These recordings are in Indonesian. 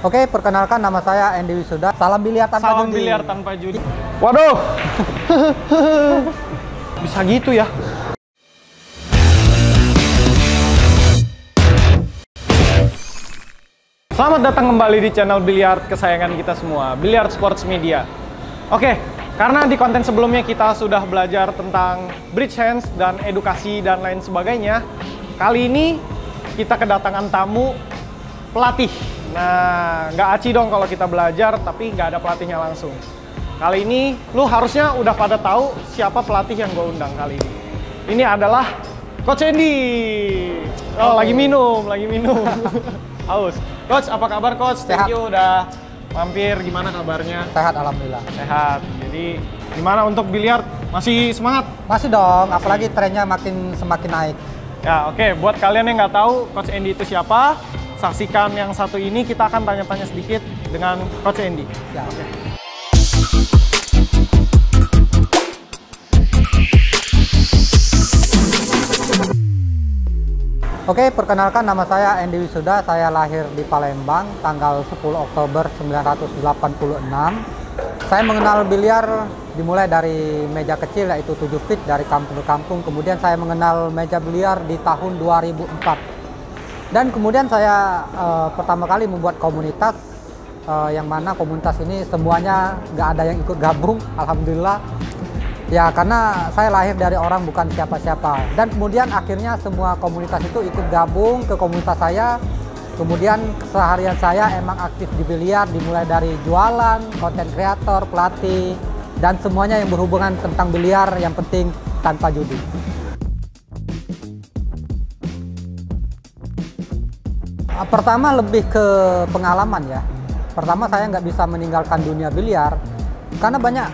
Oke, perkenalkan nama saya Andy Wisuda. Salam biliar tanpa judi. Salam biliar tanpa judi. Waduh. Bisa gitu ya. Selamat datang kembali di channel biliar kesayangan kita semua, Biliar Sports Media. Oke, karena di konten sebelumnya kita sudah belajar tentang bridge hands dan edukasi dan lain sebagainya, kali ini kita kedatangan tamu pelatih. Nah, nggak aci dong kalau kita belajar tapi nggak ada pelatihnya langsung. Kali ini lu harusnya udah pada tahu siapa pelatih yang gue undang kali ini. Ini adalah Coach Andy. Oh, lagi minum. Haus. Coach, apa kabar Coach? Sehat. Thank you udah mampir. Gimana kabarnya? Sehat, alhamdulillah. Sehat. Jadi gimana untuk biliar? Masih semangat? Masih dong, apalagi trennya semakin naik. Ya, oke. Buat kalian yang nggak tahu Coach Andy itu siapa, saksikan yang satu ini. Kita akan tanya-tanya sedikit dengan Coach Andy. Ya. Oke. Oke, perkenalkan nama saya Andy Wisuda. Saya lahir di Palembang tanggal 10 Oktober 1986. Saya mengenal biliar dimulai dari meja kecil yaitu 7 feet dari kampung ke kampung. Kemudian saya mengenal meja biliar di tahun 2004. Dan kemudian saya pertama kali membuat komunitas yang mana komunitas ini semuanya nggak ada yang ikut gabung, alhamdulillah. Ya, karena saya lahir dari orang bukan siapa-siapa. Dan kemudian akhirnya semua komunitas itu ikut gabung ke komunitas saya. Kemudian keseharian saya emang aktif di biliar, dimulai dari jualan, konten kreator, pelatih, dan semuanya yang berhubungan tentang biliar, yang penting tanpa judi. Pertama lebih ke pengalaman ya. Pertama saya nggak bisa meninggalkan dunia biliar karena banyak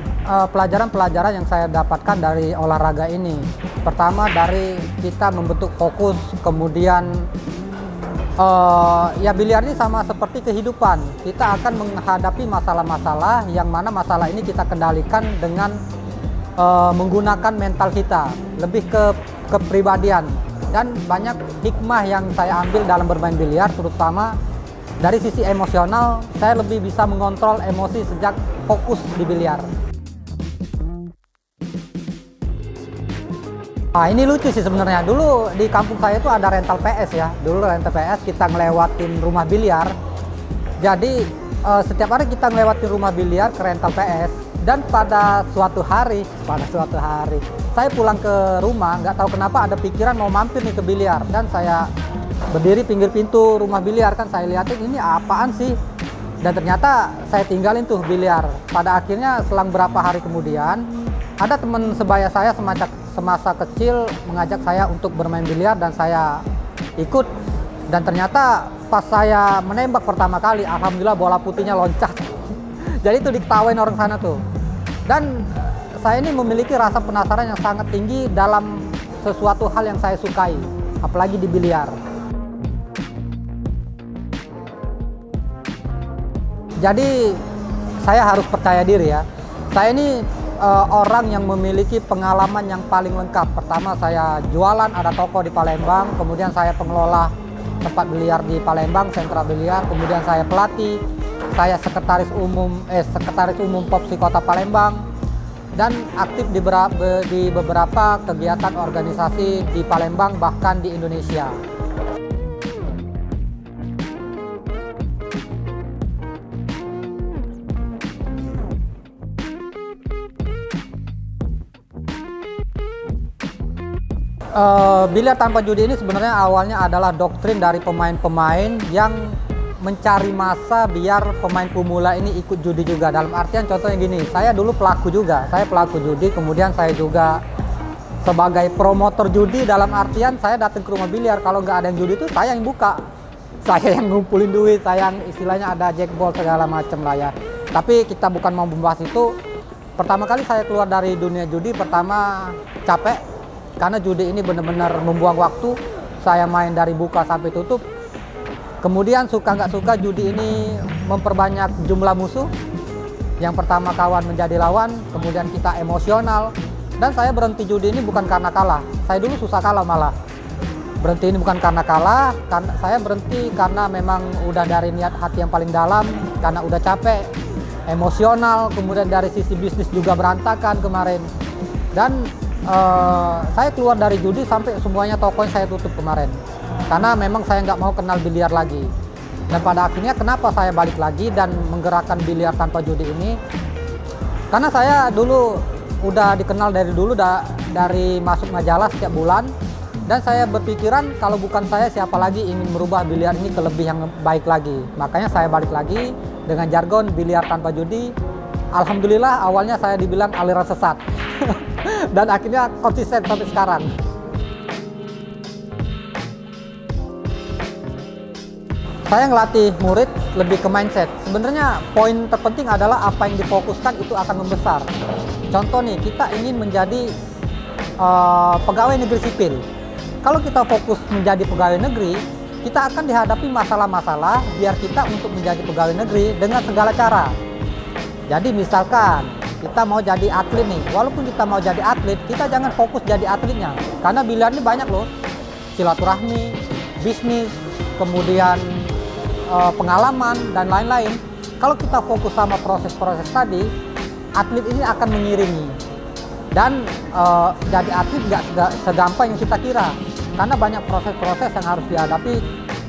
pelajaran-pelajaran yang saya dapatkan dari olahraga ini. Pertama dari kita membentuk fokus, kemudian ya biliar ini sama seperti kehidupan. Kita akan menghadapi masalah-masalah yang mana masalah ini kita kendalikan dengan menggunakan mental kita, lebih ke kepribadian. Dan banyak hikmah yang saya ambil dalam bermain biliar, terutama dari sisi emosional. Saya lebih bisa mengontrol emosi sejak fokus di biliar. Nah, ini lucu sih sebenarnya. Dulu di kampung saya itu ada rental PS ya. Dulu rental PS kita ngelewatin rumah biliar. Jadi setiap hari kita ngelewatin rumah biliar ke rental PS. Dan pada suatu hari saya pulang ke rumah, nggak tahu kenapa ada pikiran mau mampir nih ke biliar. Dan saya berdiri pinggir pintu rumah biliar, kan saya lihatin ini apaan sih. Dan ternyata saya tinggalin tuh biliar. Pada akhirnya selang berapa hari kemudian ada teman sebaya saya semasa kecil mengajak saya untuk bermain biliar dan saya ikut. Dan ternyata pas saya menembak pertama kali, alhamdulillah bola putihnya loncat. Jadi itu diketawain orang sana tuh. Dan saya ini memiliki rasa penasaran yang sangat tinggi dalam sesuatu hal yang saya sukai, apalagi di biliar. Jadi saya harus percaya diri ya. Saya ini orang yang memiliki pengalaman yang paling lengkap. Pertama saya jualan, ada toko di Palembang. Kemudian saya pengelola tempat biliar di Palembang, sentra biliar. Kemudian saya pelatih. Saya sekretaris umum Popsi Kota Palembang. Dan aktif di beberapa kegiatan organisasi di Palembang bahkan di Indonesia. Biliar tanpa judi ini sebenarnya awalnya adalah doktrin dari pemain-pemain yang mencari masa biar pemain pemula ini ikut judi juga. Dalam artian contohnya gini, saya dulu pelaku juga, saya pelaku judi, kemudian saya juga sebagai promotor judi. Dalam artian saya datang ke rumah biliar, kalau nggak ada yang judi itu saya yang buka, saya yang ngumpulin duit, saya yang istilahnya ada jackpot segala macam lah ya. Tapi kita bukan mau membahas itu. Pertama kali saya keluar dari dunia judi, pertama capek. Karena judi ini benar-benar membuang waktu. Saya main dari buka sampai tutup. Kemudian suka nggak suka judi ini memperbanyak jumlah musuh. Yang pertama kawan menjadi lawan, kemudian kita emosional. Dan saya berhenti judi ini bukan karena kalah. Saya dulu susah kalah malah. Berhenti ini bukan karena kalah, karena saya berhenti karena memang udah dari niat hati yang paling dalam, karena udah capek, emosional, kemudian dari sisi bisnis juga berantakan kemarin. Dan saya keluar dari judi sampai semuanya tokonya saya tutup kemarin. Karena memang saya nggak mau kenal biliar lagi. Dan pada akhirnya kenapa saya balik lagi dan menggerakkan biliar tanpa judi ini? Karena saya dulu udah dikenal dari dulu, dari masuk majalah setiap bulan. Dan saya berpikiran kalau bukan saya siapa lagi ingin merubah biliar ini ke lebih yang baik lagi. Makanya saya balik lagi dengan jargon biliar tanpa judi. Alhamdulillah awalnya saya dibilang aliran sesat. Dan akhirnya konsisten sampai sekarang. Saya ngelatih murid lebih ke mindset. Sebenarnya poin terpenting adalah apa yang difokuskan itu akan membesar. Contoh nih, kita ingin menjadi pegawai negeri sipil. Kalau kita fokus menjadi pegawai negeri, kita akan dihadapi masalah-masalah biar kita untuk menjadi pegawai negeri dengan segala cara. Jadi misalkan kita mau jadi atlet nih, walaupun kita mau jadi atlet, kita jangan fokus jadi atletnya. Karena biliar ini banyak loh, silaturahmi, bisnis, kemudian pengalaman, dan lain-lain. Kalau kita fokus sama proses-proses tadi, atlet ini akan mengiringi. Dan jadi atlet nggak segampang yang kita kira. Karena banyak proses-proses yang harus dihadapi,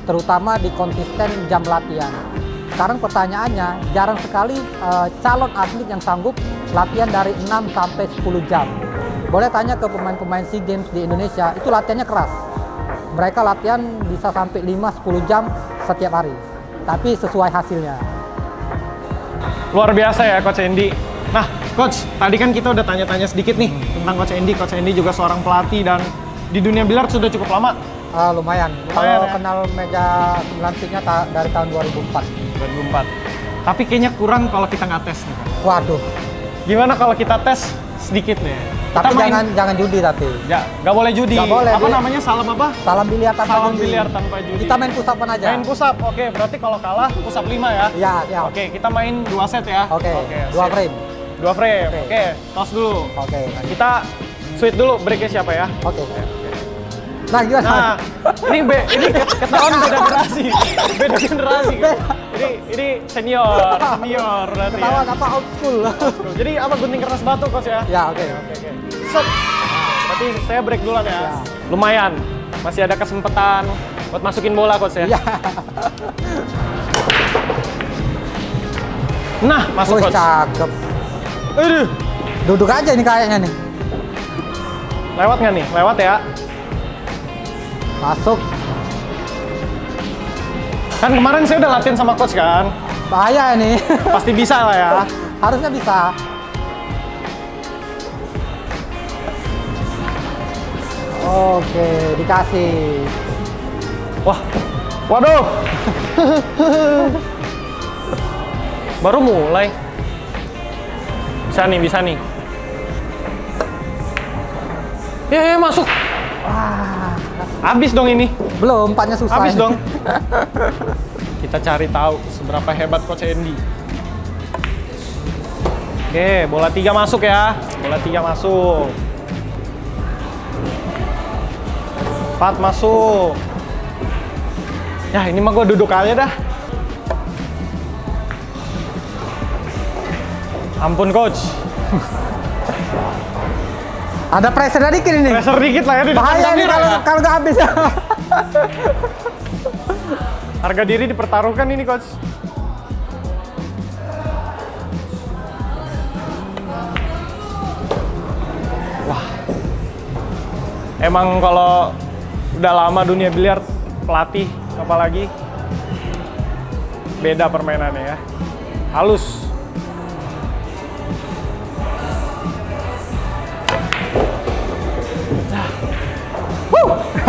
terutama di konsisten jam latihan. Sekarang pertanyaannya, jarang sekali calon atlet yang sanggup latihan dari 6 sampai 10 jam. Boleh tanya ke pemain-pemain SEA Games di Indonesia, itu latihannya keras. Mereka latihan bisa sampai 5-10 jam setiap hari. Tapi sesuai hasilnya. Luar biasa ya Coach Andy. Nah, Coach, tadi kan kita udah tanya-tanya sedikit nih tentang Coach Andy. Coach Andy juga seorang pelatih dan di dunia biliar sudah cukup lama. Lumayan. Kalau kenal meja 9 pinknya dari tahun 2004. 2004. Tapi kayaknya kurang kalau kita nggak tes nih. Waduh. Gimana kalau kita tes sedikit nih? Tapi jangan judi tapi. Ya, nggak boleh judi. Nggak boleh. Apa namanya? Salam apa? Salam biliar tanpa Salam judi. biliar tanpa judi. Kita main push up-an aja. Main push up. Oke, berarti kalau kalah push up 5 ya? Iya, ya. Oke, kita main 2 set ya. Oke. 2 frame. 2 frame. Oke, toss dulu. Oke. Nah, kita switch dulu breaknya siapa ya? Oke. Nah, gimana? Nah, ini ketahuan beda generasi. Beda generasi. Ini senior berarti. Ketahuan apa old school. Jadi apa gunting kertas batu Coach ya? Ya, oke. Set. Berarti saya break duluan ya. Lumayan. Masih ada kesempatan buat masukin bola Coach ya. Iya. Nah, masuk Coach. Cakep. Aduh. Duduk aja nih kayaknya nih. Lewat nggak nih? Lewat ya. Masuk. Kan kemarin saya udah latihan sama Coach kan. Bahaya ini. Pasti bisa lah ya. Harusnya bisa. Oke, dikasih. Wah. Waduh. Baru mulai. Bisa nih. Ya, masuk. Wah. Habis dong ini. Belum, empatnya susah. Habis ini. dong. Kita cari tahu seberapa hebat Coach Andy. Oke, bola 3 masuk ya. Bola 3 masuk. 4 masuk. Ya, ini mah gue duduk aja dah. Ampun Coach. Ada pressure dikit ini. Pressure dikit lah ya di depan bahaya nih kamera ya. kalau nggak habis. Harga diri dipertaruhkan ini Coach. Wah. Emang kalau udah lama dunia biliar, pelatih apalagi beda permainannya ya. Halus.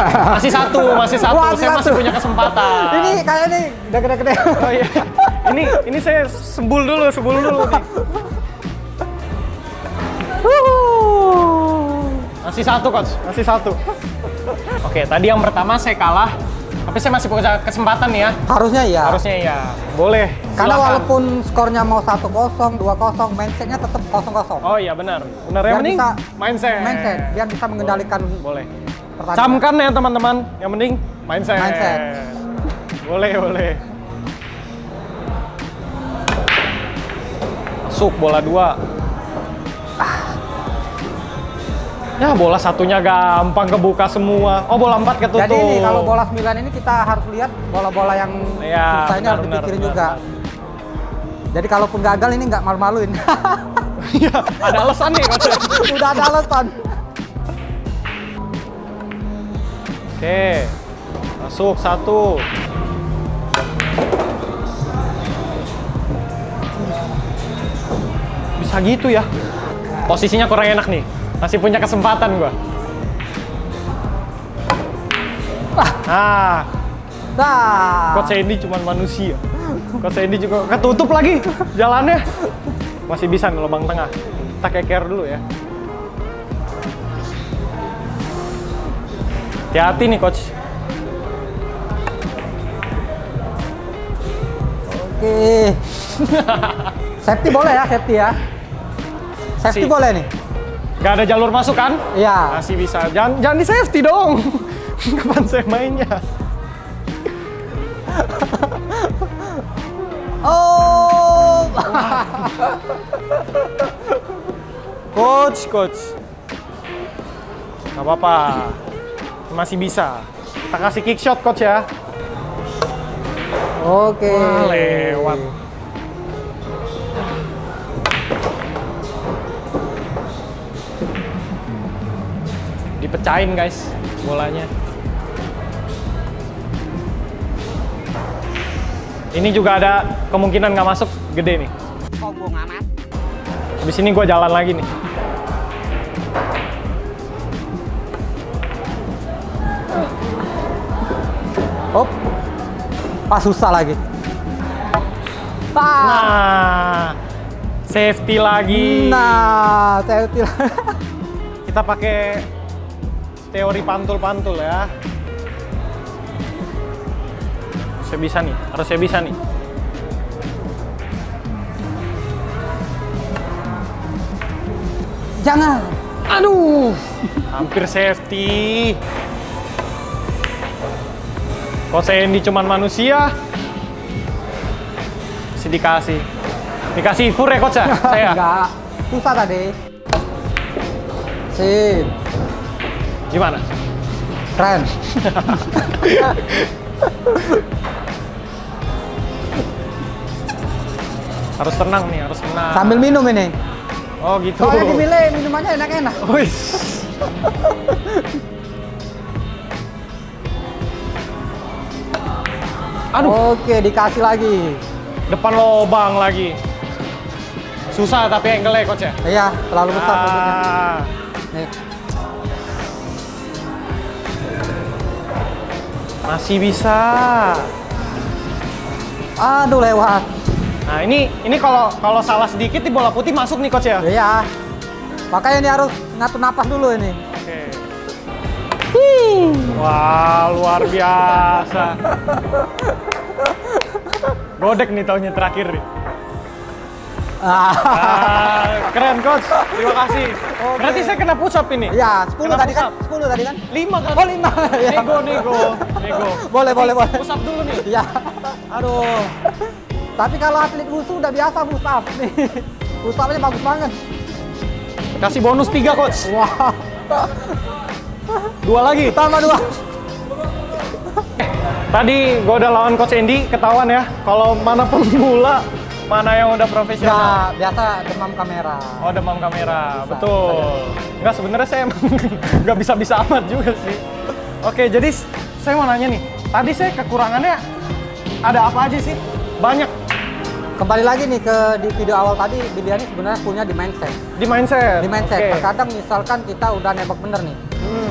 Masih satu. Wah, Saya masih punya kesempatan. Ini kayak nih udah gede-gede. Oh iya. Ini saya sembul dulu nih. Masih satu Coach, masih satu. Oke, tadi yang pertama saya kalah, tapi saya masih punya kesempatan nih ya. Harusnya iya. Harusnya iya. Boleh. Karena silakan. walaupun skornya mau 1-0, 2-0, mindsetnya tetap 0-0. Oh iya benar. Yang penting mindset. Biar bisa mengendalikan. Boleh. pertandingan. Camkan ya teman-teman. Yang penting mindset. Mindset. Boleh. Masuk bola 2. Ya bola satunya gampang kebuka semua. Oh bola 4 ketutup. Jadi ini kalau bola 9 ini kita harus lihat bola-bola yang ya, susah ini harus dipikirin juga. Jadi kalaupun gagal ini nggak malu-maluin. Iya, ada alasan nih coach. Udah ada alasan. Oke, masuk 1. Bisa gitu ya? Posisinya kurang enak nih. Masih punya kesempatan gua. Nah, Coach Andy cuma manusia. Coach Andy juga ketutup lagi jalannya. Masih bisa nih lubang tengah. Kita keker dulu ya. Hati-hati nih coach. Oke. Safety boleh ya, safety ya. Safety boleh nih. Gak ada jalur masuk kan? Iya. Masih bisa. Jangan di safety dong. Kapan saya mainnya? Oh. Coach. Gak apa-apa. Masih bisa. Kita kasih kick shot coach ya. Oke. Wah, lewat. Dipecahin guys bolanya. Ini juga ada kemungkinan nggak masuk, gede nih. Sombong amat. Habis ini gue jalan lagi nih. Hop. Pas susah lagi. Nah, safety lagi. Nah, safety lagi. Kita pakai teori pantul-pantul ya. Harusnya bisa nih. Jangan. Aduh, hampir safety. Coach Andy cuman manusia. Masih dikasih fur ya coach ya? Saya? Enggak, susah tadi. Sip. Gimana? Keren. Harus tenang nih, harus tenang. Sambil minum ini. Oh gitu. Soalnya dimilih minumannya enak-enak. Wih. Aduh. Oke, dikasih lagi. Depan lobang lagi. Susah tapi angle-nya coach ya? Iya, terlalu besar mobilnya. Nih. Masih bisa. Aduh, lewat. Nah, ini kalau salah sedikit di bola putih masuk nih coach ya? Iya. Makanya ini harus ngatur napas dulu ini. Oke. Wah, luar biasa. Godek nih taunya terakhir nih. Keren coach, terima kasih. Okay. Berarti saya kena push up ini? Iya, 10 kena tadi kan? 10 tadi kan? 5 kan? Oh, 5. Nego. Boleh. Push up dulu nih. Iya. Aduh. Tapi kalau atlet wushu udah biasa push up nih. Push up-nya bagus banget. Kasih bonus 3 coach. Wah. 2 lagi. Tambah 2. Tadi gue udah lawan Coach Andy, ketahuan ya. Kalau mana pemula, mana yang udah profesional. Nggak, biasa demam kamera. Oh, demam kamera, Bisa, betul. Enggak, sebenarnya saya emang nggak bisa-bisa amat juga sih. Oke, jadi saya mau nanya nih. Tadi saya kekurangannya ada apa aja sih? Banyak. Kembali lagi nih di video awal tadi, Billy ini sebenarnya punya di mindset. Di mindset? Di mindset. Okay. Terkadang misalkan kita udah nembak bener nih.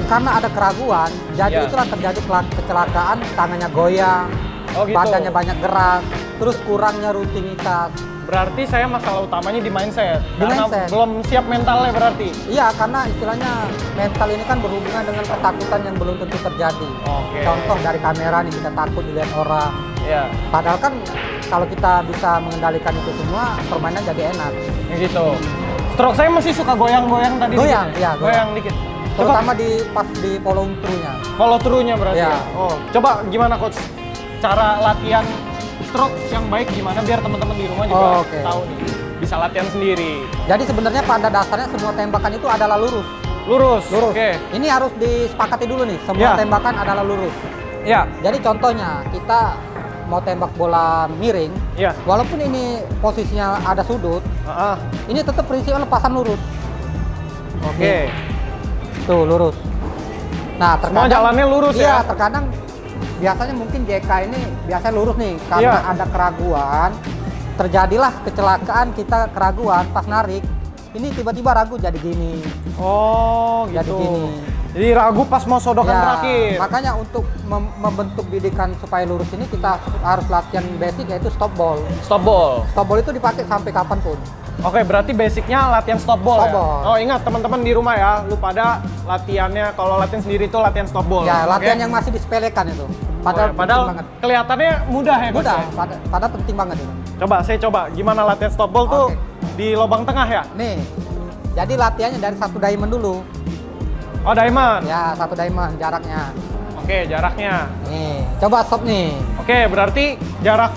Karena ada keraguan, jadi itulah terjadi kecelakaan, tangannya goyang, gitu. badannya banyak gerak, terus kurangnya rutinitas. Berarti saya masalah utamanya di mindset. Di karena mindset. belum siap mentalnya berarti. Iya, karena istilahnya mental ini kan berhubungan dengan ketakutan yang belum tentu terjadi. Oke. Contoh dari kamera nih, kita takut dilihat orang. Iya. Padahal kan kalau kita bisa mengendalikan itu semua, permainan jadi enak. Gitu. Stroke saya masih suka goyang-goyang tadi. Goyang, dikit. iya, Goyang dikit. terutama pas di follow through-nya. Follow through-nya berarti Ya. ya? Oh, coba gimana coach? Cara latihan stroke yang baik gimana biar teman-teman di rumah juga tahu nih. Bisa latihan sendiri. Jadi sebenarnya pada dasarnya semua tembakan itu adalah lurus. Lurus. Oke. Ini harus disepakati dulu nih, semua tembakan adalah lurus. Ya. Jadi contohnya kita mau tembak bola miring, walaupun ini posisinya ada sudut, ini tetap prinsipnya lepasan lurus. Oke. Tuh lurus. Nah, semua jalannya lurus ya? Iya, terkadang biasanya mungkin JK ini biasanya lurus nih, karena ada keraguan, terjadilah kecelakaan, kita keraguan pas narik, ini tiba-tiba ragu jadi gini. Oh, gitu. Jadi gini. Jadi ragu pas mau sodokan terakhir. Makanya untuk membentuk bidikan supaya lurus ini kita harus latihan basic, yaitu stop ball. Stop ball. Stop ball itu dipakai sampai kapanpun. Oke, berarti basicnya latihan stop ball ya? Oh, ingat teman-teman di rumah ya, lu pada latihannya, kalau latihan sendiri itu latihan stop ball. Ya, latihan yang masih disepelekan itu. Padahal kelihatannya mudah ya, mudah, padahal penting banget itu. Saya coba gimana latihan stop ball tuh di lubang tengah ya? Nih, jadi latihannya dari 1 diamond dulu. Oh, diamond? Ya, 1 diamond jaraknya. Oke, jaraknya. Nih, coba stop nih. Oke, berarti jarak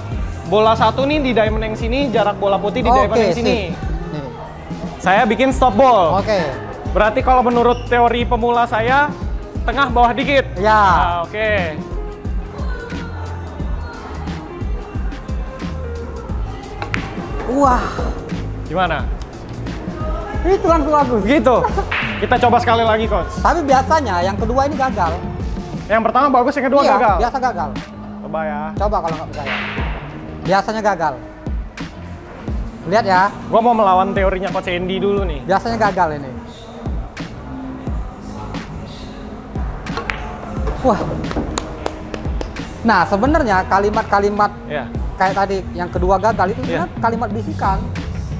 bola 1 nih di diamond yang sini, jarak bola putih di diamond yang sini. Nih. Saya bikin stop ball. Oke. Berarti kalau menurut teori pemula saya, tengah bawah dikit. Ya. Oke. Wah. Gimana? Itu langsung bagus. Gitu. Kita coba sekali lagi, coach. Tapi biasanya yang kedua ini gagal. Yang pertama bagus, yang kedua gagal? Biasa gagal. Coba ya. Coba kalau nggak percaya. Biasanya gagal. Lihat ya. Gua mau melawan teorinya Coach Andy dulu nih. Biasanya gagal ini. Wah. Nah, sebenarnya kalimat-kalimat kayak tadi yang kedua gagal itu sebenarnya kalimat bisikan.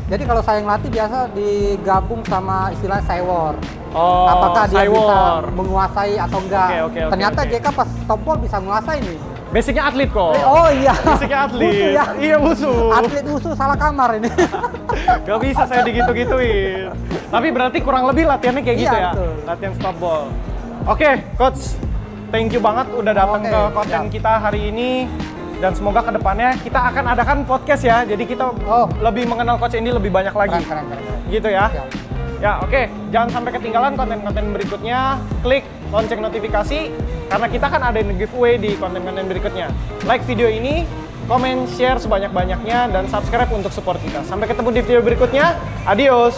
Jadi kalau saya ngelatih biasa digabung sama istilah sewor. Oh, apakah dia sewor bisa menguasai atau enggak? Ternyata JK pas stop ball bisa menguasai nih. Basicnya atlet kok. Oh iya. Basicnya atlet. Musuh, ya? Iya, musuh. Atlet musuh salah kamar ini. Gak bisa saya digitu-gituin. Tapi berarti kurang lebih latihannya kayak gitu ya? Betul. Latihan stop ball. Oke, Coach. Thank you banget udah datang ke konten kita hari ini. Dan semoga kedepannya kita akan adakan podcast ya. Jadi kita lebih mengenal Coach Andy lebih banyak lagi. Keren. Gitu ya. Ya, oke. Jangan sampai ketinggalan konten-konten berikutnya. Klik lonceng notifikasi. Karena kita kan ada giveaway di konten-konten berikutnya. Like video ini, komen, share sebanyak-banyaknya, dan subscribe untuk support kita. Sampai ketemu di video berikutnya. Adios!